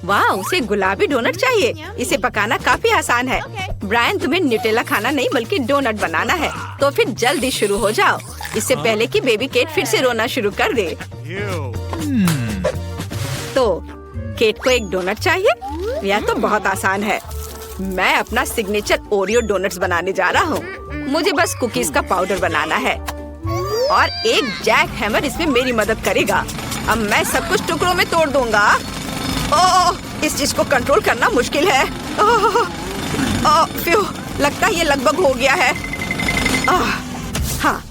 वाह, उसे गुलाबी डोनट चाहिए। इसे पकाना काफी आसान है। ब्रायन, तुम्हें न्यूटेला खाना नहीं बल्कि डोनट बनाना है। तो फिर जल्दी शुरू हो जाओ, इससे पहले कि बेबी केट फिर से रोना शुरू कर दे। तो केट को एक डोनट चाहिए। यह तो बहुत आसान है। मैं अपना सिग्नेचर ओरियो डोनट्स बनाने जा रहा हूँ। मुझे बस कुकीज का पाउडर बनाना है और एक जैक हैमर इसमें मेरी मदद करेगा। अब मैं सब कुछ टुकड़ों में तोड़ दूंगा। ओह, इस चीज को कंट्रोल करना मुश्किल है। फ्यू, लगता है ये लगभग हो गया है। हाँ।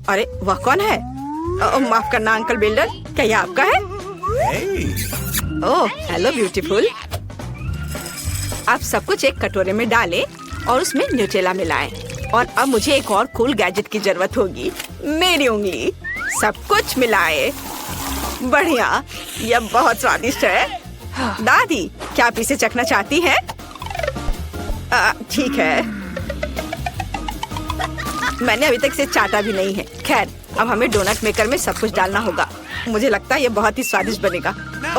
अरे वह कौन है? माफ करना अंकल बिल्डर, क्या ये आपका है? ओह, हेलो ब्यूटीफुल। आप सब कुछ एक कटोरे में डालें और उसमें न्यूटेला मिलाएं। और अब मुझे एक और कूल गैजेट की जरूरत होगी, मेरी उंगली। सब कुछ मिलाएं। बढ़िया, यह बहुत स्वादिष्ट है। दादी, क्या आप इसे चखना चाहती हैं? ठीक है। मैंने अभी तक इसे चाटा भी नहीं है। खैर, अब हमें डोनट मेकर में सब कुछ डालना होगा। मुझे लगता है ये बहुत ही स्वादिष्ट बनेगा।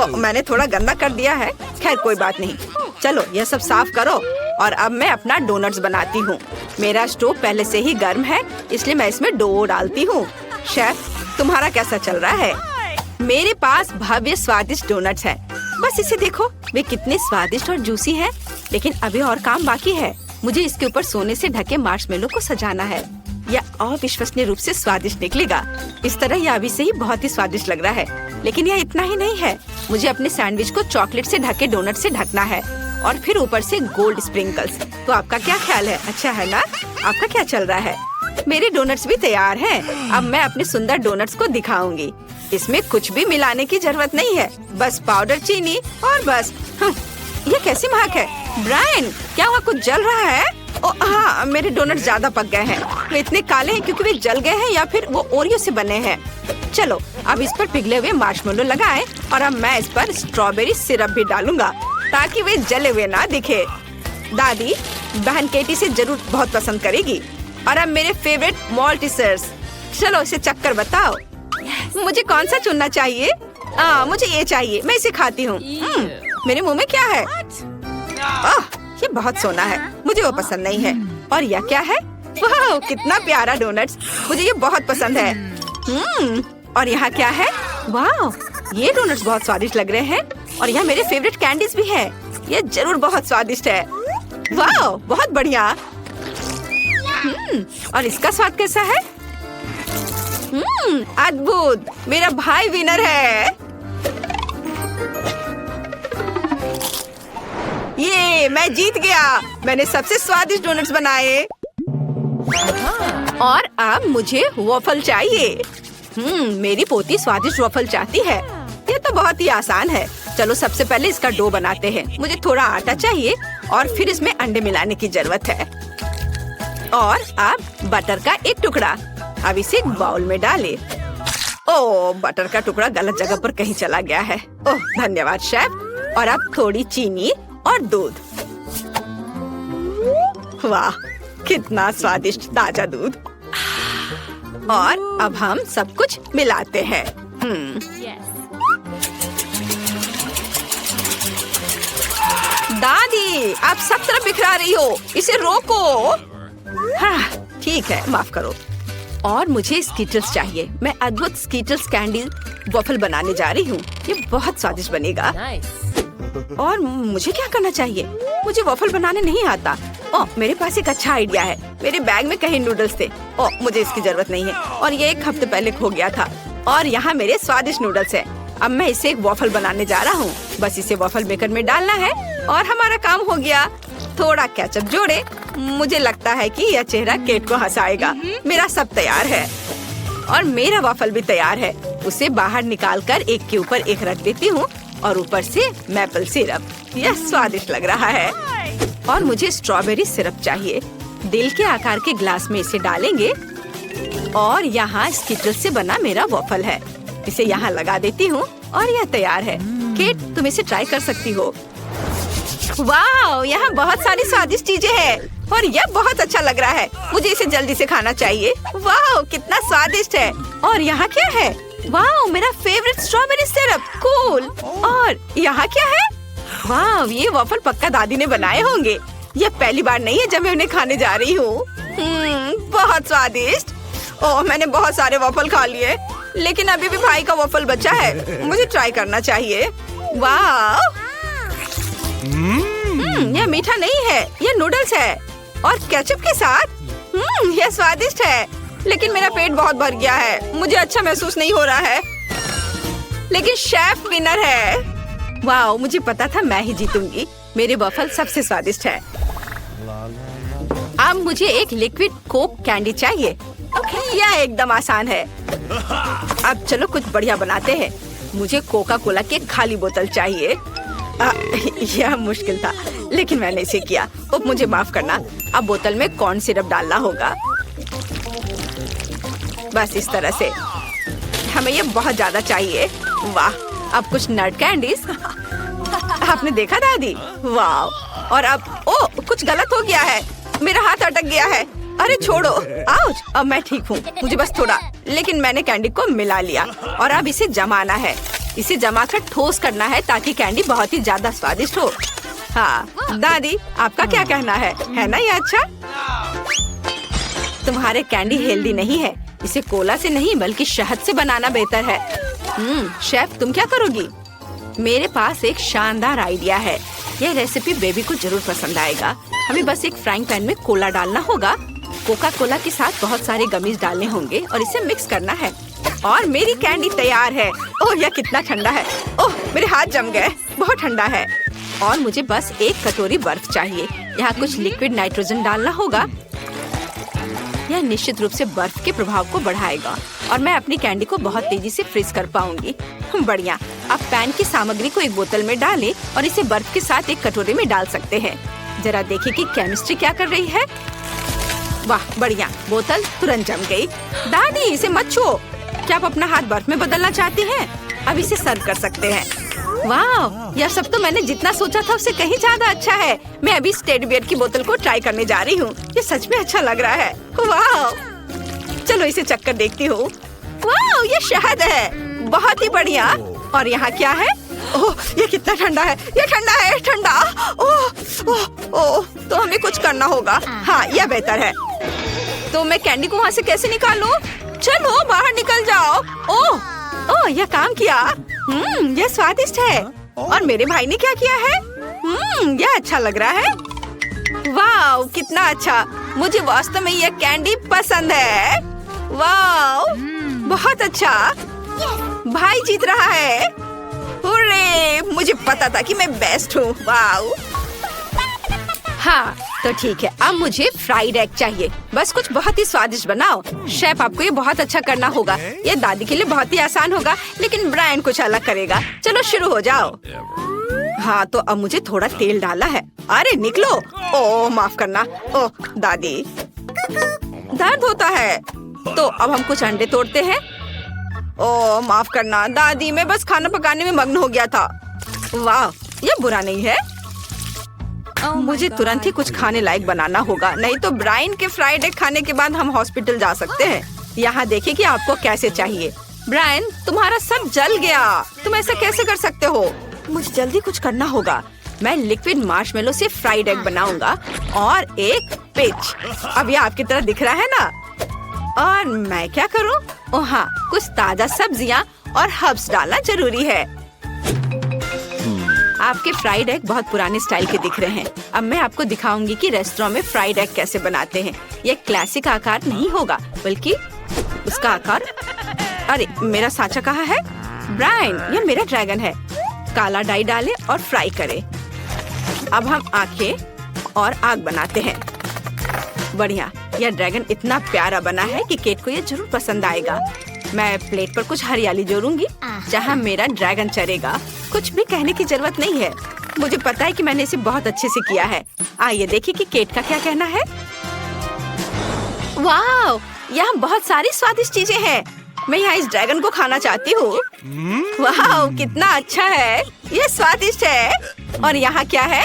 मैंने थोड़ा गंदा कर दिया है। खैर कोई बात नहीं। चलो यह सब साफ करो और अब मैं अपना डोनट्स बनाती हूँ। मेरा स्टोव पहले से ही गर्म है, इसलिए मैं इसमें डो डालती हूँ। शेफ, तुम्हारा कैसा चल रहा है? मेरे पास भव्य स्वादिष्ट डोनट्स हैं। बस इसे देखो, वे कितने स्वादिष्ट और जूसी हैं। लेकिन अभी और काम बाकी है। मुझे इसके ऊपर सोने से ढके मार्शमेलो को सजाना है। यह अविश्वसनीय रूप से स्वादिष्ट निकलेगा। इस तरह यह अभी से ही बहुत ही स्वादिष्ट लग रहा है। लेकिन यह इतना ही नहीं है। मुझे अपने सैंडविच को चॉकलेट से ढके डोनट से ढकना है और फिर ऊपर से गोल्ड स्प्रिंकल्स। तो आपका क्या ख्याल है? अच्छा है ना? आपका क्या चल रहा है? मेरे डोनट्स भी तैयार हैं। अब मैं अपने सुंदर डोनट्स को दिखाऊंगी। इसमें कुछ भी मिलाने की जरूरत नहीं है, बस पाउडर, चीनी और बस। ये कैसी महक है? ब्रायन, क्या वहाँ कुछ जल रहा है? हाँ, मेरे डोनट ज्यादा पक गए हैं। वे इतने काले हैं क्योंकि वे जल गए हैं या फिर वो ओरियो से बने हैं। चलो अब इस पर पिघले हुए मार्शमेलो लगाएं और अब मैं इस पर स्ट्रॉबेरी सिरप भी डालूंगा ताकि वे जले हुए ना दिखे। दादी, बहन केटी से जरूर बहुत पसंद करेगी। और अब मेरे फेवरेट मॉल्टिसर्स। चलो इसे चक्कर बताओ। मुझे कौन सा चुनना चाहिए? मुझे ये चाहिए, मैं इसे खाती हूँ। मेरे मुंह में क्या है? ये बहुत सोना है, मुझे वो पसंद नहीं है। और यह क्या है? वाह, कितना प्यारा डोनट्स, मुझे ये बहुत पसंद है। और यहाँ क्या है? वाह, ये डोनट्स बहुत स्वादिष्ट लग रहे हैं। और यहाँ मेरे फेवरेट कैंडीज भी है। ये जरूर बहुत स्वादिष्ट है। वाह, बहुत बढ़िया। और इसका स्वाद कैसा है? अद्भुत, मेरा भाई विनर है। ये मैं जीत गया। मैंने सबसे स्वादिष्ट डोनट्स बनाए। और अब मुझे वॉफल चाहिए। मेरी पोती स्वादिष्ट वॉफल चाहती है। ये तो बहुत ही आसान है। चलो सबसे पहले इसका डो बनाते हैं। मुझे थोड़ा आटा चाहिए और फिर इसमें अंडे मिलाने की जरूरत है। और अब बटर का एक टुकड़ा। अब इसे एक बाउल में डालें। ओह, बटर का टुकड़ा गलत जगह पर कहीं चला गया है। ओह, धन्यवाद शेफ। और अब थोड़ी चीनी और दूध। वाह, कितना स्वादिष्ट ताजा दूध। और अब हम सब कुछ मिलाते हैं। दादी, आप सब तरफ बिखरा रही हो, इसे रोको। हाँ, ठीक है, माफ करो। और मुझे स्कीटल्स चाहिए। मैं अद्भुत स्कीटल्स कैंडी वॉफल बनाने जा रही हूँ। ये बहुत स्वादिष्ट बनेगा। और मुझे क्या करना चाहिए? मुझे वॉफल बनाने नहीं आता। ओह, मेरे पास एक अच्छा आइडिया है। मेरे बैग में कहीं नूडल्स थे। ओह, मुझे इसकी जरूरत नहीं है और ये एक हफ्ते पहले खो गया था। और यहाँ मेरे स्वादिष्ट नूडल्स हैं। अब मैं इसे एक वॉफल बनाने जा रहा हूँ। बस इसे वॉफल मेकर में डालना है और हमारा काम हो गया। थोड़ा केचप जोड़े। मुझे लगता है कि यह चेहरा केट को हंसाएगा। मेरा सब तैयार है और मेरा वॉफल भी तैयार है। उसे बाहर निकालकर एक के ऊपर एक रख देती हूँ और ऊपर से मैपल सिरप। यह स्वादिष्ट लग रहा है। और मुझे स्ट्रॉबेरी सिरप चाहिए। दिल के आकार के ग्लास में इसे डालेंगे और यहाँ स्कीटल से बना मेरा वॉफल है। इसे यहाँ लगा देती हूँ और यह तैयार है। केट, तुम इसे ट्राई कर सकती हो। वाह, यहाँ बहुत सारी स्वादिष्ट चीजें हैं और यह बहुत अच्छा लग रहा है। मुझे इसे जल्दी से खाना चाहिए। वाह, कितना स्वादिष्ट है। और यहाँ क्या है? वाह, मेरा फेवरेट स्ट्रॉबेरी सिरप। कूल। और यहाँ क्या है? वाह, ये वॉफल पक्का दादी ने बनाए होंगे। यह पहली बार नहीं है जब मैं उन्हें खाने जा रही हूँ। बहुत स्वादिष्ट। ओह, मैंने बहुत सारे वॉफल खा लिए, लेकिन अभी भी भाई का वॉफल बचा है। मुझे ट्राई करना चाहिए। वाह, यह मीठा नहीं है, यह नूडल्स है और केचप के साथ। यह स्वादिष्ट है, लेकिन मेरा पेट बहुत भर गया है। मुझे अच्छा महसूस नहीं हो रहा है, लेकिन शेफ विनर है। वाह, मुझे पता था मैं ही जीतूंगी। मेरे वॉफल सबसे स्वादिष्ट है। अब मुझे एक लिक्विड कोक कैंडी चाहिए। यह एकदम आसान है। अब चलो कुछ बढ़िया बनाते हैं। मुझे कोका कोला की खाली बोतल चाहिए। यह मुश्किल था, लेकिन मैंने इसे किया। अब मुझे माफ करना। अब बोतल में कॉर्न सिरप डालना होगा, बस इस तरह से। हमें ये बहुत ज्यादा चाहिए। वाह, अब कुछ नट कैंडीज। आपने देखा दादी? वाह। और अब कुछ गलत हो गया है। मेरा हाथ अटक गया है। अरे छोड़ो, आउच। अब मैं ठीक हूँ, मुझे बस थोड़ा। लेकिन मैंने कैंडी को मिला लिया और अब इसे जमाना है। इसे जमाकर ठोस करना है ताकि कैंडी बहुत ही ज्यादा स्वादिष्ट हो। हाँ दादी, आपका क्या कहना है ना ये अच्छा? तुम्हारे कैंडी हेल्दी नहीं है। इसे कोला से नहीं बल्कि शहद से बनाना बेहतर है। शेफ, तुम क्या करोगी? मेरे पास एक शानदार आइडिया है। यह रेसिपी बेबी को जरूर पसंद आएगा। हमें बस एक फ्राइंग पैन में कोला डालना होगा। कोका कोला के साथ बहुत सारे गमीज डालने होंगे और इसे मिक्स करना है। और मेरी कैंडी तैयार है। ओह, यह कितना ठंडा है। ओह, मेरे हाथ जम गए। बहुत ठंडा है। और मुझे बस एक कटोरी बर्फ चाहिए। यहाँ कुछ लिक्विड नाइट्रोजन डालना होगा। यह निश्चित रूप से बर्फ के प्रभाव को बढ़ाएगा और मैं अपनी कैंडी को बहुत तेजी से फ्रीज कर पाऊंगी। बढ़िया। अब पैन की सामग्री को एक बोतल में डालें और इसे बर्फ के साथ एक कटोरे में डाल सकते हैं। जरा देखिए कि केमिस्ट्री क्या कर रही है। वाह, बढ़िया। बोतल तुरंत जम गई। दादी, इसे मत छुओ। क्या आप अपना हाथ बर्फ में बदलना चाहती हैं? अब इसे सर्व कर सकते हैं। वाह, यह सब तो मैंने जितना सोचा था उससे कहीं ज्यादा अच्छा है। मैं अभी टेडी बियर की बोतल को ट्राई करने जा रही हूँ। ये सच में अच्छा लग रहा है। वाह, चलो इसे चक्कर देखती हूँ। वाह, ये शहद है। बहुत ही बढ़िया। और यहाँ क्या है? ओह, ये कितना ठंडा है। ये ठंडा है, ठंडा। ओह ओह ओह, तो हमें कुछ करना होगा। हाँ, यह बेहतर है। तो मैं कैंडी को वहाँ से कैसे निकालूं? चलो बाहर निकल जाओ। ओह, यह काम किया। यह स्वादिष्ट है। और मेरे भाई ने क्या किया है? यह अच्छा लग रहा है। वाह, कितना अच्छा। मुझे वास्तव में यह कैंडी पसंद है। वाह, बहुत अच्छा। भाई जीत रहा है। हुर्रे, मुझे पता था कि मैं बेस्ट हूँ। वाह। हाँ, तो ठीक है। अब मुझे फ्राइड एग चाहिए। बस कुछ बहुत ही स्वादिष्ट बनाओ। शेफ, आपको ये बहुत अच्छा करना होगा। ये दादी के लिए बहुत ही आसान होगा, लेकिन ब्रायन कुछ अलग करेगा। चलो शुरू हो जाओ। हाँ, तो अब मुझे थोड़ा तेल डालना है। अरे निकलो। ओह, माफ करना। ओह दादी, दर्द होता है। तो अब हम कुछ अंडे तोड़ते हैं। ओह, माफ करना दादी, मैं बस खाना पकाने में मग्न हो गया था। वाह, ये बुरा नहीं है। मुझे तुरंत ही कुछ खाने लायक बनाना होगा, नहीं तो ब्रायन के फ्राइड एग खाने के बाद हम हॉस्पिटल जा सकते हैं। यहाँ देखिए कि आपको कैसे चाहिए। ब्रायन, तुम्हारा सब जल गया। तुम ऐसा कैसे कर सकते हो? मुझे जल्दी कुछ करना होगा। मैं लिक्विड मार्शमेलो से फ्राइड एग बनाऊंगा और एक पिच। अब ये आपकी तरह दिख रहा है ना? और मैं क्या करूँ? ओह हाँ, कुछ ताजा सब्जियाँ और हर्ब्स डालना जरूरी है। आपके फ्राइड एग बहुत पुराने स्टाइल के दिख रहे हैं। अब मैं आपको दिखाऊंगी कि रेस्टोरेंट में फ्राइड एग कैसे बनाते हैं। ये क्लासिक आकार नहीं होगा, बल्कि उसका आकार। अरे, मेरा सांचा कहाँ है? ब्रायन, ये मेरा ड्रैगन है। काला डाई डालें और फ्राई करें। अब हम आंखें और आग बनाते हैं। बढ़िया, यह ड्रैगन इतना प्यारा बना है कि केट को ये जरूर पसंद आएगा। मैं प्लेट पर कुछ हरियाली जोड़ूंगी जहाँ मेरा ड्रैगन चरेगा। कुछ भी कहने की जरूरत नहीं है। मुझे पता है कि मैंने इसे बहुत अच्छे से किया है। आइए देखिए कि केट का क्या कहना है। वाह, यहाँ बहुत सारी स्वादिष्ट चीजें हैं। मैं यहाँ इस ड्रैगन को खाना चाहती हूँ। वाह, कितना अच्छा है। ये स्वादिष्ट है। और यहाँ क्या है?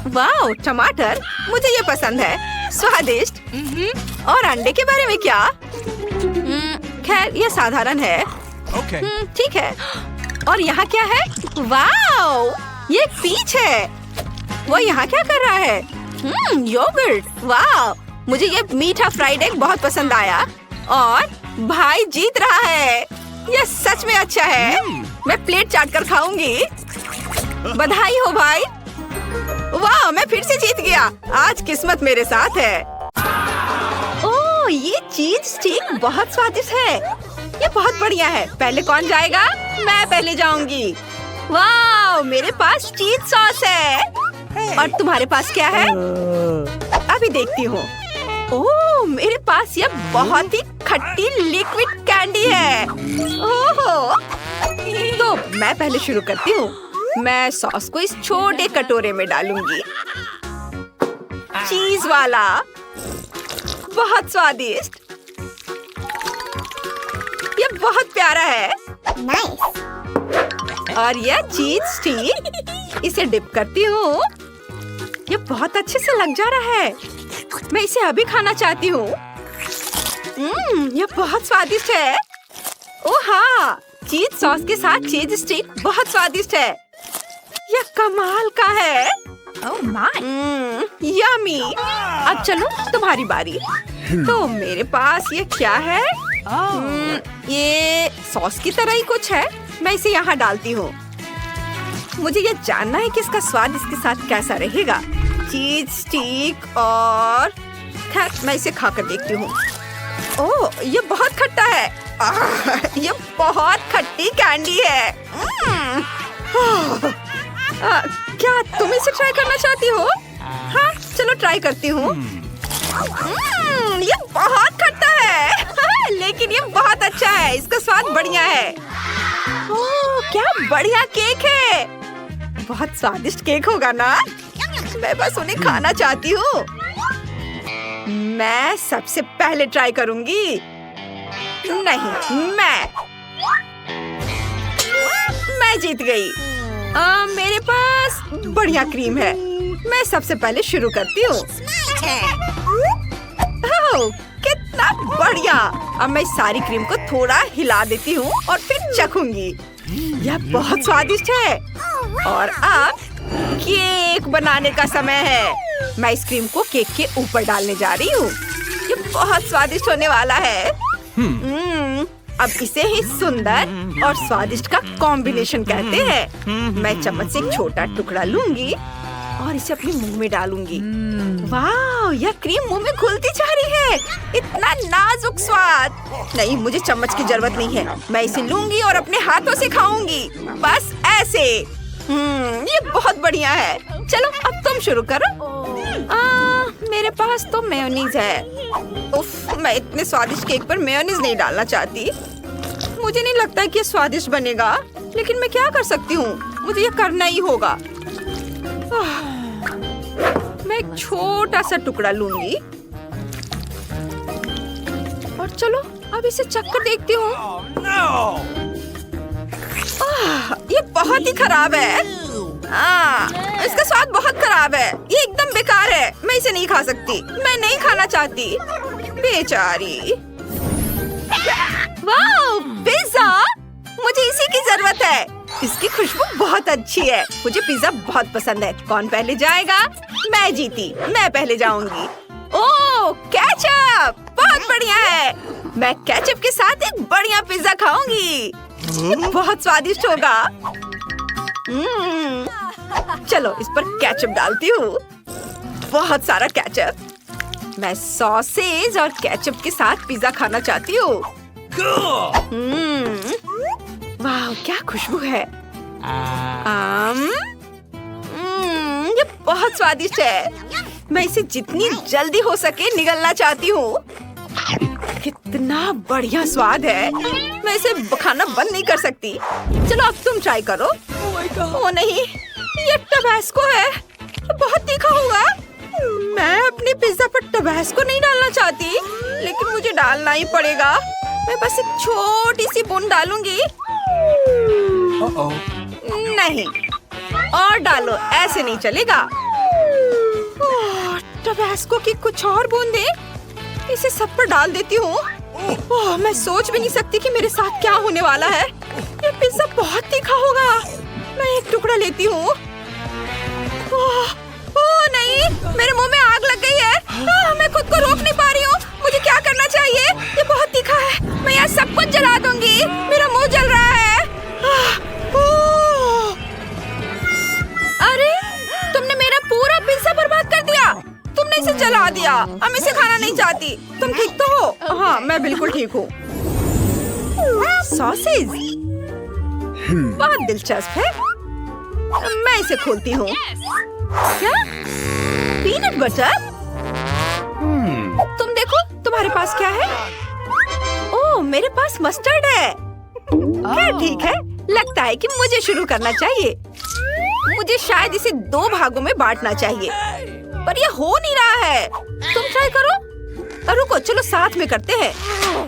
वाह, टमाटर। मुझे ये पसंद है, स्वादिष्ट। और अंडे के बारे में क्या? खैर, ये साधारण है। ठीक है। और यहाँ क्या है? वाह, ये पीच है। वो यहाँ क्या कर रहा है? योगर्ट। वाह, मुझे ये मीठा फ्राइड एग बहुत पसंद आया। और भाई जीत रहा है। ये सच में अच्छा है। मैं प्लेट चाट कर खाऊंगी। बधाई हो भाई। वाह, मैं फिर से जीत गया। आज किस्मत मेरे साथ है। ओह, ये चीज स्टिक बहुत स्वादिष्ट है। ये बहुत बढ़िया है। पहले कौन जाएगा? मैं पहले जाऊंगी। वाह, मेरे पास चीज सॉस है। और तुम्हारे पास क्या है? अभी देखती हूँ। ओह, मेरे पास ये बहुत ही खट्टी लिक्विड कैंडी है। ओहो, तो मैं पहले शुरू करती हूँ। मैं सॉस को इस छोटे कटोरे में डालूंगी। चीज वाला, बहुत स्वादिष्ट। ये बहुत प्यारा है। और ये चीज स्टिक, इसे डिप करती हूँ। ये बहुत अच्छे से लग जा रहा है। मैं इसे अभी खाना चाहती हूँ। ये बहुत स्वादिष्ट है। ओह हाँ, चीज सॉस के साथ चीज स्टिक बहुत स्वादिष्ट है। यह कमाल का है। Oh my, yummy. अब चलो तुम्हारी बारी। तो मेरे पास ये क्या है? ये सॉस की तरह ही कुछ है। मैं इसे यहाँ डालती हूँ। मुझे ये जानना है कि इसका स्वाद इसके साथ कैसा रहेगा। चीज स्टिक और खैर, मैं इसे खाकर देखती हूँ। ओह, ये बहुत खट्टा है। ये बहुत खट्टी कैंडी है। क्या तुम इसे ट्राई करना चाहती हो? हाँ, चलो ट्राई करती हूँ। ये बहुत खट्टा है। लेकिन ये बहुत अच्छा है। इसका स्वाद बढ़िया है। ओह, क्या बढ़िया केक है। बहुत स्वादिष्ट केक होगा ना? मैं बस उन्हें खाना चाहती हूँ। मैं सबसे पहले ट्राई करूंगी। नहीं, मैं जीत गई। मेरे पास बढ़िया क्रीम है। मैं सबसे पहले शुरू करती हूँ। ओह, कितना बढ़िया। अब मैं सारी क्रीम को थोड़ा हिला देती हूँ और फिर चखूंगी। यह बहुत स्वादिष्ट है। और अब केक बनाने का समय है। मैं इस क्रीम को केक के ऊपर डालने जा रही हूँ। ये बहुत स्वादिष्ट होने वाला है। अब इसे ही सुंदर और स्वादिष्ट का कॉम्बिनेशन कहते हैं। मैं चम्मच से एक छोटा टुकड़ा लूंगी और इसे अपने मुंह में डालूंगी। वाह, यह क्रीम मुंह में घुलती जा रही है। इतना नाजुक स्वाद। नहीं, मुझे चम्मच की जरूरत नहीं है। मैं इसे लूंगी और अपने हाथों से खाऊंगी। बस ऐसे। ये बहुत बढ़िया है। चलो अब तुम शुरू करो। मेरे पास तो मेयोनीज है। उफ, मैं इतने स्वादिष्ट केक पर मेयोनीज नहीं डालना चाहती। मुझे नहीं लगता कि ये स्वादिष्ट बनेगा, लेकिन मैं क्या कर सकती हूँ? मुझे ये करना ही होगा। मैं एक छोटा सा टुकड़ा लूंगी और चलो अब इसे चखकर देखती हूँ। ये बहुत ही खराब है। इसका स्वाद बहुत खराब है। ये एकदम बेकार है। मैं इसे नहीं खा सकती। मैं नहीं खाना चाहती। बेचारी। वाह, पिज़्ज़ा! मुझे इसी की जरूरत है। इसकी खुशबू बहुत अच्छी है। मुझे पिज़्ज़ा बहुत पसंद है। कौन पहले जाएगा? मैं जीती। मैं पहले जाऊंगी। ओह, केचप! बहुत बढ़िया है। मैं केचप के साथ एक बढ़िया पिज़्ज़ा खाऊंगी। बहुत स्वादिष्ट होगा। चलो इस पर केचप डालती हूँ। बहुत सारा केचप। मैं सॉसेज और केचप के साथ पिज़्ज़ा खाना चाहती हूँ। वाह, क्या खुशबू है। ये बहुत स्वादिष्ट है। मैं इसे जितनी जल्दी हो सके निगलना चाहती हूँ। कितना बढ़िया स्वाद है। मैं इसे खाना बंद नहीं कर सकती। चलो अब तुम ट्राई करो। ओ नहीं, ये टबैस्को है। बहुत तीखा होगा। मैं अपने पिज्जा पर टबैस्को नहीं डालना चाहती, लेकिन मुझे डालना ही पड़ेगा। मैं बस एक छोटी सी बूंद डालूंगी। नहीं, और डालो। ऐसे नहीं चलेगा। टबैस्को की कुछ और बूंदे इसे सब पर डाल देती हूँ। ओह, मैं सोच भी नहीं सकती कि मेरे साथ क्या होने वाला है। ये पिज्जा बहुत तीखा होगा। मैं एक टुकड़ा लेती हूँ ओह नहीं, मेरे मुंह में आग लग गई है। मैं खुद को रोक नहीं पा रही हूँ। मुझे क्या करना चाहिए? ये बहुत तीखा है। मैं यहाँ सब कुछ जला दूंगी। मेरा मुंह जल रहा है। अरे, तुमने मेरा पूरा पिज्जा बर्बाद कर दिया। तुमने इसे जला दिया। हम इसे खाना नहीं चाहती। तुम ठीक तो हो? हाँ, मैं बिल्कुल ठीक हूँ। सॉसेज बहुत दिलचस्प है। मैं इसे खोलती हूँ। क्या? Peanut butter? तुम देखो, तुम्हारे पास क्या है? ओह, मेरे पास मस्टर्ड है। खैर ठीक है, लगता है कि मुझे शुरू करना चाहिए। मुझे शायद इसे 2 भागों में बांटना चाहिए, पर यह हो नहीं रहा है। तुम ट्राई करो। रुको, चलो साथ में करते हैं।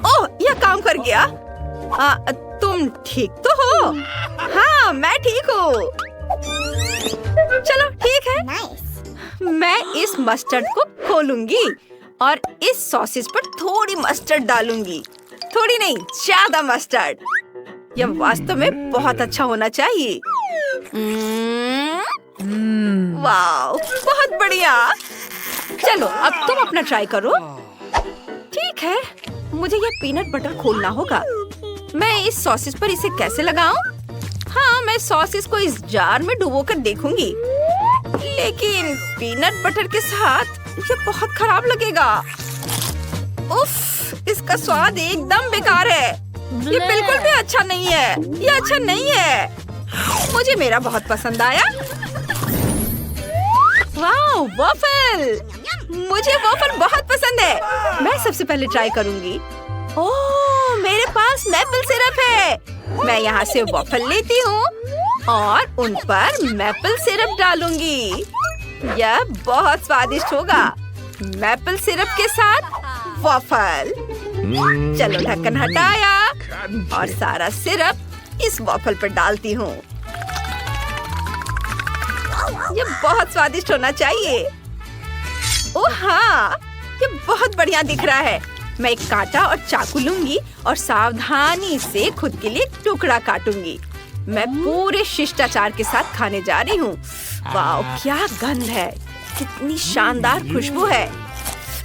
ओह, यह काम कर गया। तुम ठीक तो हो? हाँ, मैं ठीक हूँ। चलो ठीक है। मैं इस मस्टर्ड को खोलूंगी और इस सॉसेज पर थोड़ी मस्टर्ड डालूंगी। थोड़ी नहीं, ज्यादा मस्टर्ड। यह वास्तव में बहुत अच्छा होना चाहिए। वाओ, बहुत बढ़िया। चलो अब तुम अपना ट्राई करो। ठीक है, मुझे यह पीनट बटर खोलना होगा। मैं इस सॉसेज पर इसे कैसे लगाऊं? हाँ, मैं सॉसेज को इस जार में डुबोकर देखूंगी। लेकिन पीनट बटर के साथ ये बहुत खराब लगेगा। उफ, इसका स्वाद एकदम बेकार है। ये बिल्कुल भी अच्छा नहीं है। ये अच्छा नहीं है। मुझे मेरा बहुत पसंद आया। वाह, वॉफल! मुझे वॉफल बहुत पसंद है। मैं सबसे पहले ट्राई करूंगी। ओह, मेरे पास मैपल सिरप है। मैं यहाँ से वॉफल लेती हूँ और उन पर मैपल सिरप डालूंगी। यह बहुत स्वादिष्ट होगा। मैपल सिरप के साथ वॉफल। चलो, ढक्कन हटाया और सारा सिरप इस वॉफल पर डालती हूँ। यह बहुत स्वादिष्ट होना चाहिए। ओह हाँ, ये बहुत बढ़िया दिख रहा है। मैं एक कांटा और चाकू लूंगी और सावधानी से खुद के लिए टुकड़ा काटूंगी। मैं पूरे शिष्टाचार के साथ खाने जा रही हूँ। वाह, क्या गंध है! कितनी शानदार खुशबू है।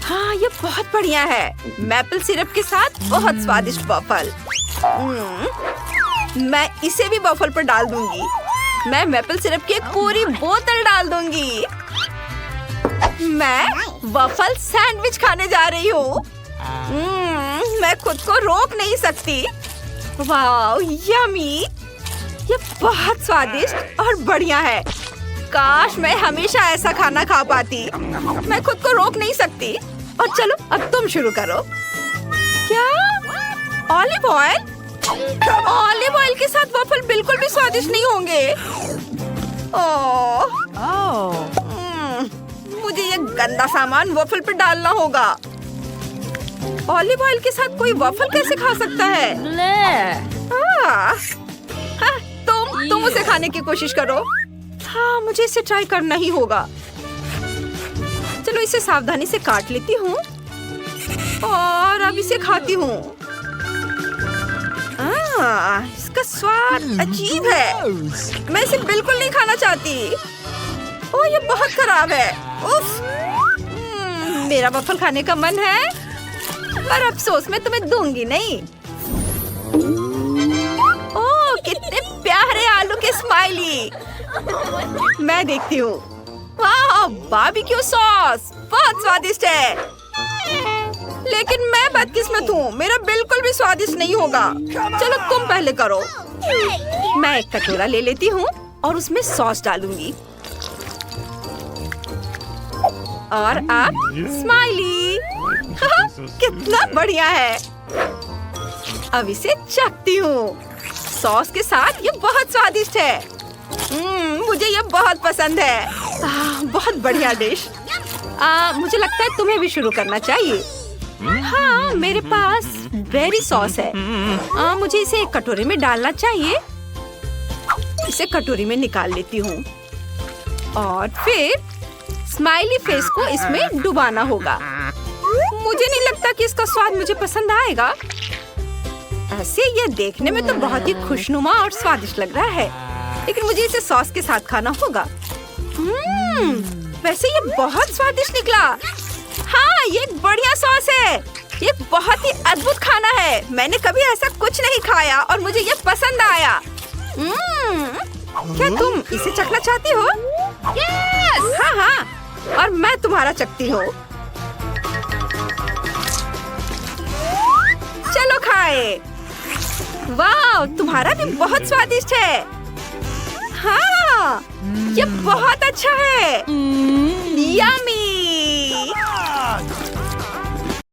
हाँ, ये बहुत बढ़िया है। मैपल सिरप के साथ बहुत स्वादिष्ट वॉफल। मैं इसे भी वॉफल पर डाल दूंगी। मैं मैपल सिरप की एक पूरी बोतल डाल दूंगी। मैं वॉफल सैंडविच खाने जा रही हूँ। मैं खुद को रोक नहीं सकती। वाह, यम्मी! ये बहुत स्वादिष्ट और बढ़िया है। काश मैं हमेशा ऐसा खाना खा पाती। मैं खुद को रोक नहीं सकती। और चलो, अब तुम शुरू करो। क्या? Olive oil? ऑलिव ऑयल के साथ वॉफल बिल्कुल भी स्वादिष्ट नहीं होंगे। मुझे ये गंदा सामान वॉफल पर डालना होगा। ऑलिव ऑयल के साथ कोई वॉफल कैसे खा सकता है? तुम उसे खाने की कोशिश करो। हाँ, मुझे इसे ट्राई करना ही होगा। चलो, इसे सावधानी से काट लेती हूँ और अब इसे खाती हूँ। इसका स्वाद अजीब है। मैं इसे बिल्कुल नहीं खाना चाहती। ओह, ये बहुत खराब है। उफ! मेरा वॉफल खाने का मन है, पर अफसोस मैं तुम्हें दूंगी नहीं। ओह, कितने प्यारे आलू के स्माइली। मैं देखती हूँ। वाह, बारबेक्यू सॉस बहुत स्वादिष्ट है। लेकिन मैं बदकिस्मत हूँ। मेरा बिल्कुल भी स्वादिष्ट नहीं होगा। चलो, तुम पहले करो। मैं एक कटोरा ले लेती हूँ और उसमें सॉस डालूंगी। और अब स्माइली। कितना बढ़िया है। अब इसे चखती हूँ। सॉस के साथ ये बहुत स्वादिष्ट है। मुझे ये बहुत पसंद है। बहुत बढ़िया डिश। मुझे लगता है तुम्हें भी शुरू करना चाहिए। हाँ, मेरे पास बेरी सॉस है। मुझे इसे एक कटोरे में डालना चाहिए। इसे कटोरी में निकाल लेती हूँ और फिर स्माइली फेस को इसमें डुबाना होगा। मुझे नहीं लगता कि इसका स्वाद मुझे पसंद आएगा। ऐसे ये देखने में तो बहुत ही खुशनुमा और स्वादिष्ट लग रहा है, लेकिन मुझे इसे सॉस के साथ खाना होगा। वैसे ये बहुत स्वादिष्ट निकला। हाँ, ये एक बढ़िया सॉस है। ये बहुत ही अद्भुत खाना है। मैंने कभी ऐसा कुछ नहीं खाया और मुझे ये पसंद आया। क्या तुम इसे चखना चाहती हो? यस! हाँ हाँ, और मैं तुम्हारा चखती हूँ। चलो खाए। वाह, तुम्हारा भी बहुत स्वादिष्ट है। हाँ, ये बहुत अच्छा है। यम्मी।